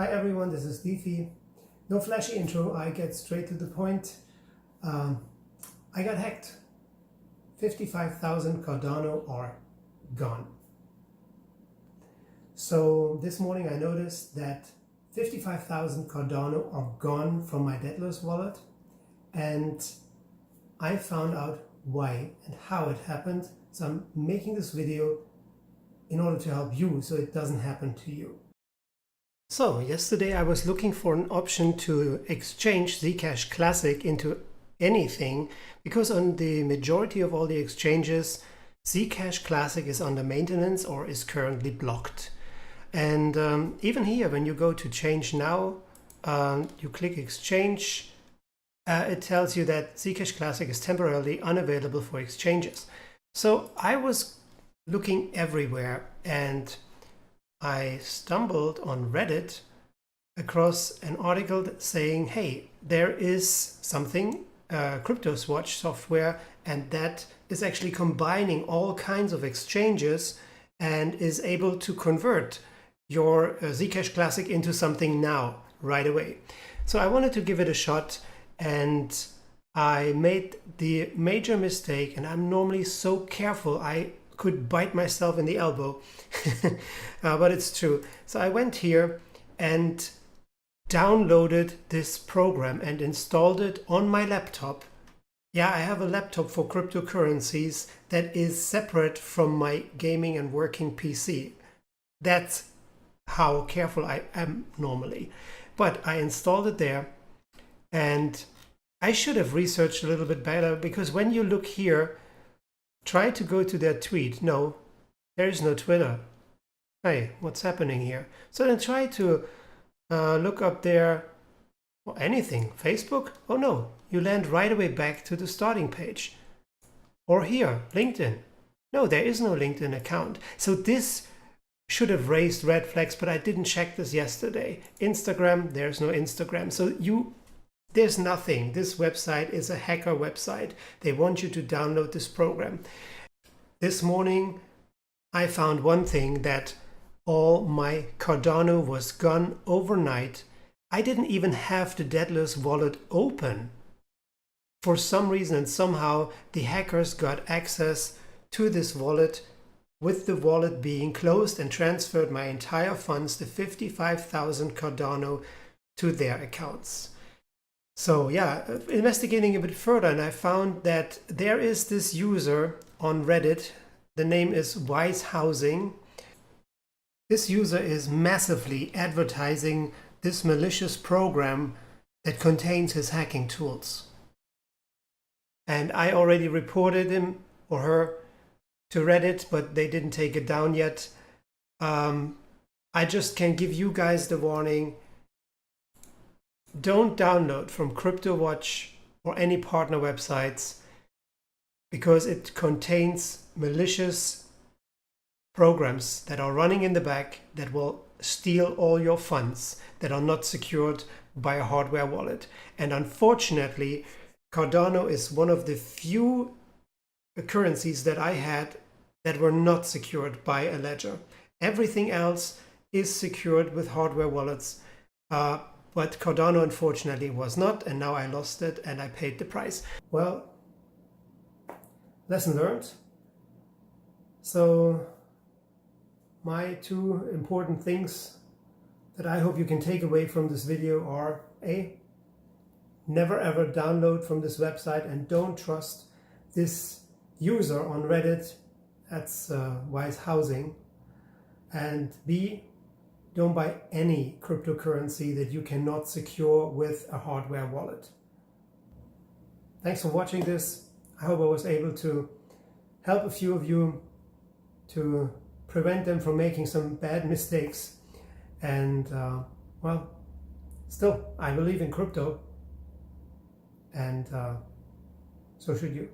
Hi everyone, this is Leafy. No flashy intro, I get straight to the point. I got hacked. 55,000 Cardano are gone. So this morning I noticed that 55,000 Cardano are gone from my Deadalus wallet, and I found out why and how it happened. So I'm making this video in order to help you so it doesn't happen to you. So yesterday I was looking for an option to exchange Zcash Classic into anything, because on the majority of all the exchanges Zcash Classic is under maintenance or is currently blocked. And even here, when you go to change now, you click exchange, it tells you that Zcash Classic is temporarily unavailable for exchanges. So I was looking everywhere, and I stumbled on Reddit across an article saying, hey, there is something, CryptoSwatch software, and that is actually combining all kinds of exchanges and is able to convert your Zcash Classic into something now, right away. So I wanted to give it a shot, and I made the major mistake, and I'm normally so careful, I could bite myself in the elbow, but it's true. So I went here and downloaded this program and installed it on my laptop. Yeah, I have a laptop for cryptocurrencies that is separate from my gaming and working PC. That's how careful I am normally. But I installed it there, and I should have researched a little bit better, because when you look here, try to go to their tweet. No, there is no Twitter. Hey, what's happening here? So then try to look up there, or anything, Facebook. Oh no, you land right away back to the starting page. Or here, LinkedIn. No, there is no LinkedIn account. So this should have raised red flags, but I didn't check this yesterday. Instagram, there's no Instagram. So there's nothing. This website is a hacker website. They want you to download this program. This morning, I found one thing, that all my Cardano was gone overnight. I didn't even have the Deadalus wallet open. For some reason, and somehow the hackers got access to this wallet with the wallet being closed, and transferred my entire funds, the 55,000 Cardano, to their accounts. So yeah, investigating a bit further, and I found that there is this user on Reddit. The name is Wise Housing. This user is massively advertising this malicious program that contains his hacking tools. And I already reported him or her to Reddit, but they didn't take it down yet. I just can give you guys the warning. Don't download from CryptoWatch or any partner websites, because it contains malicious programs that are running in the back that will steal all your funds that are not secured by a hardware wallet. And unfortunately, Cardano is one of the few currencies that I had that were not secured by a ledger. Everything else is secured with hardware wallets. But Cardano unfortunately was not, and now I lost it and I paid the price. Well, lesson learned. So my two important things that I hope you can take away from this video are: A, never ever download from this website, and don't trust this user on Reddit, that's Wise Housing. And B, don't buy any cryptocurrency that you cannot secure with a hardware wallet. Thanks for watching this. I hope I was able to help a few of you to prevent them from making some bad mistakes. And well, still, I believe in crypto, and so should you.